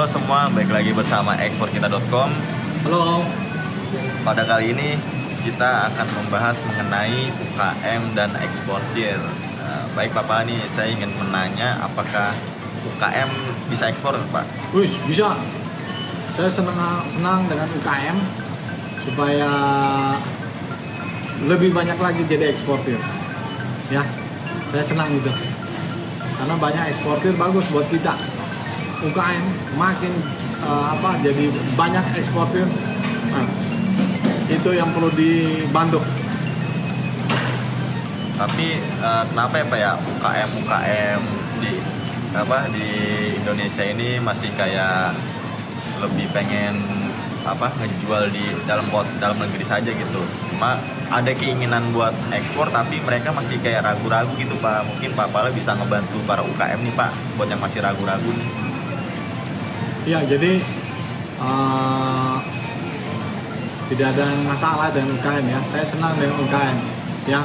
semua, balik lagi bersama eksporkita.com. Halo. Pada kali ini kita akan membahas mengenai UKM dan eksportir. Baik Pak Pala, nih saya ingin menanya apakah UKM bisa ekspor Pak? Wih, bisa. Saya senang dengan UKM supaya lebih banyak lagi jadi eksportir. Ya, saya senang gitu. Karena banyak eksportir bagus buat kita. UKM makin jadi banyak eksportir. Nah, itu yang perlu dibantu. Tapi kenapa ya Pak ya UKM di Indonesia ini masih kayak lebih pengen ngejual di dalam negeri saja gitu. Cuma ada keinginan buat ekspor tapi mereka masih kayak ragu-ragu gitu Pak. Mungkin Pak Pala bisa ngebantu para UKM nih Pak buat yang masih ragu-ragu nih. Ya, jadi tidak ada masalah dengan UKM ya. Saya senang dengan UKM ya,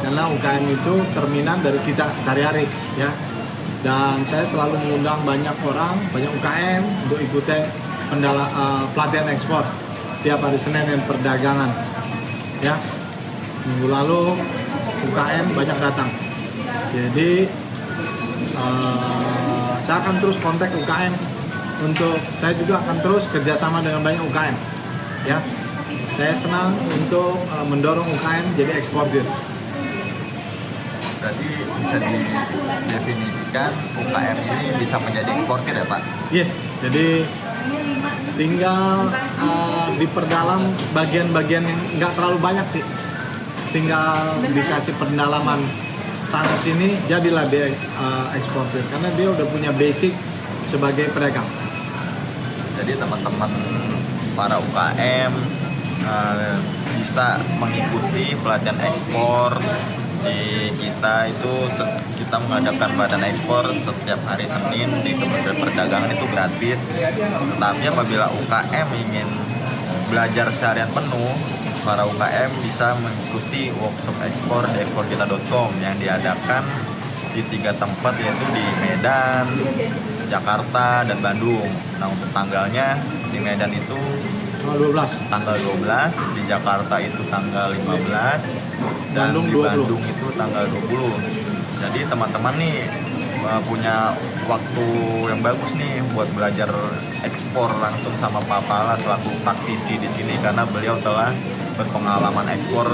karena UKM itu cerminan dari kita sehari-hari ya. Dan saya selalu mengundang banyak orang, banyak UKM untuk ikuti pelatihan ekspor tiap hari Senin dan perdagangan ya. Minggu lalu UKM banyak datang, jadi saya akan terus kontak UKM. Saya juga akan terus kerjasama dengan banyak UKM ya. Saya senang untuk mendorong UKM jadi eksportir. Berarti bisa didefinisikan UKM ini bisa menjadi eksportir ya Pak? Yes, jadi tinggal diperdalam bagian-bagian yang nggak terlalu banyak sih. Tinggal dikasih pendalaman sana sini, jadilah dia eksportir karena dia udah punya basic sebagai pedagang. Jadi teman-teman para UKM bisa mengikuti pelatihan ekspor di kita mengadakan pelatihan ekspor setiap hari Senin di Kementerian Perdagangan, itu gratis. Tetapi apabila UKM ingin belajar seharian penuh, para UKM bisa mengikuti workshop ekspor di eksporkita.com yang diadakan di 3 tempat, yaitu di Medan, Jakarta, dan Bandung. Nah, untuk tanggalnya di Medan itu tanggal 12, di Jakarta itu tanggal 15, dan di Bandung itu tanggal 20. Jadi teman-teman nih punya waktu yang bagus nih buat belajar ekspor langsung sama Pak Pala selaku praktisi di sini, karena beliau telah berpengalaman ekspor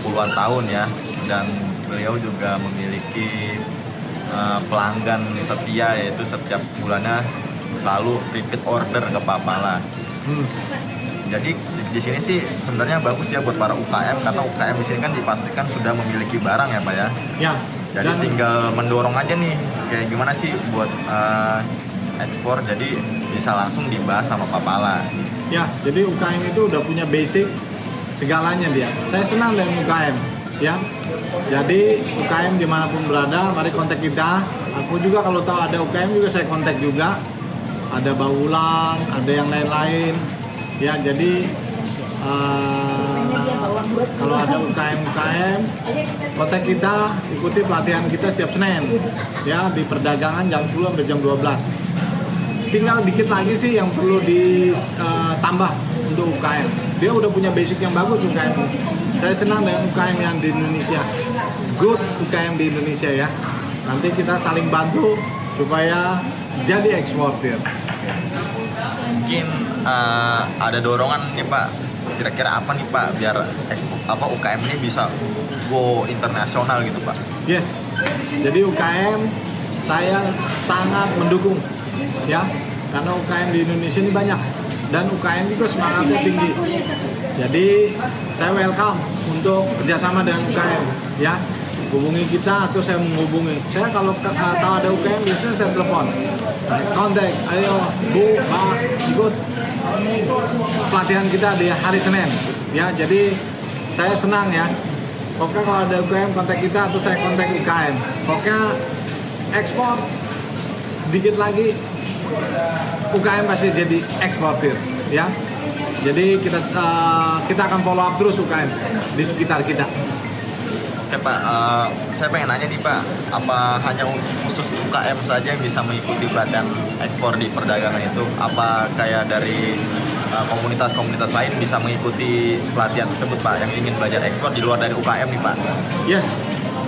puluhan tahun ya, dan beliau juga memiliki pelanggan setia, yaitu setiap bulannya selalu repeat order ke Pak Pala. Jadi di sini sih sebenarnya bagus ya buat para UKM, karena UKM di sini kan dipastikan sudah memiliki barang ya Pak ya. Ya. Jadi tinggal mendorong aja nih kayak gimana sih buat ekspor, jadi bisa langsung dibahas sama Pak Pala. Ya, jadi UKM itu udah punya basic segalanya dia. Saya senang dengan UKM ya. Jadi UKM dimanapun berada, mari kontak kita. Aku juga kalau tahu ada UKM juga saya kontak juga. Ada baulan, ada yang lain-lain ya. Jadi kalau ada UKM kontak kita, ikuti pelatihan kita setiap Senin ya, di perdagangan jam 10 sampai jam 12. Tinggal dikit lagi sih yang perlu ditambah untuk UKM. Dia udah punya basic yang bagus UKM. Saya senang dengan UKM yang di Indonesia. Good UKM di Indonesia ya. Nanti kita saling bantu supaya jadi eksportir. Mungkin ada dorongan nih Pak, kira-kira apa nih Pak biar UKM ini bisa go internasional gitu Pak? Yes, jadi UKM saya sangat mendukung ya, karena UKM di Indonesia ini banyak dan UKM juga semangatnya tinggi. Jadi saya welcome untuk kerjasama dengan UKM ya. Hubungi kita atau saya menghubungi. Saya kalau tahu ada UKM biasanya saya telepon, saya kontak, ayo Bu, Pak, ikut pelatihan kita di hari Senin ya. Jadi saya senang ya. Pokoknya kalau ada UKM kontak kita atau saya kontak UKM. Pokoknya ekspor sedikit lagi UKM pasti jadi eksportir ya. Jadi kita akan follow up terus UKM di sekitar kita. Oke Pak, saya pengen nanya nih Pak, apa hanya khusus UKM saja yang bisa mengikuti pelatihan ekspor di perdagangan itu? Apa kayak dari komunitas-komunitas lain bisa mengikuti pelatihan tersebut Pak, yang ingin belajar ekspor di luar dari UKM nih Pak? Yes,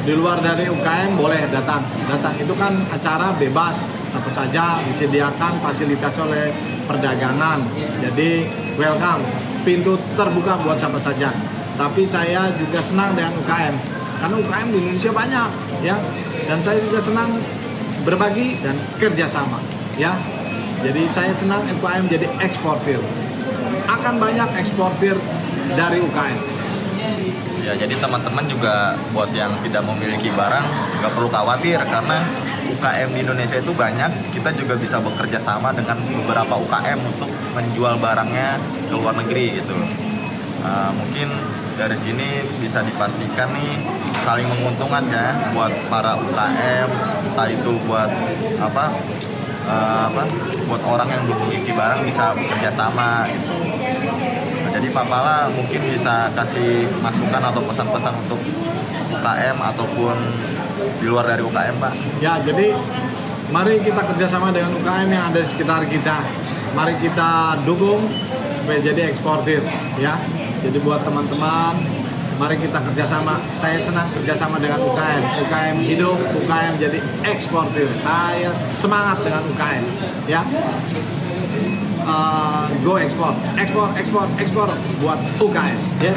di luar dari UKM boleh datang. Datang itu kan acara bebas, siapa saja disediakan fasilitas oleh perdagangan. Jadi welcome, pintu terbuka buat siapa saja. Tapi saya juga senang dengan UKM, karena UKM di Indonesia banyak, ya. Dan saya juga senang berbagi dan kerjasama, ya. Jadi saya senang UKM jadi eksportir. Akan banyak eksportir dari UKM. Ya, jadi teman-teman juga buat yang tidak memiliki barang nggak perlu khawatir, karena UKM di Indonesia itu banyak. Kita juga bisa bekerja sama dengan beberapa UKM untuk menjual barangnya ke luar negeri gitu. Mungkin dari sini bisa dipastikan nih saling menguntungkan ya buat para UKM, entah itu buat buat orang yang belum memiliki barang bisa bekerja sama gitu. Jadi Pak Pala mungkin bisa kasih masukan atau pesan-pesan untuk UKM ataupun di luar dari UKM Pak. Ya, jadi mari kita kerjasama dengan UKM yang ada di sekitar kita. Mari kita dukung supaya jadi eksportir, ya. Jadi buat teman-teman, mari kita kerjasama. Saya senang kerjasama dengan UKM. UKM hidup, UKM jadi eksportir. Saya semangat dengan UKM, ya. Go ekspor, ekspor buat UKM, ya.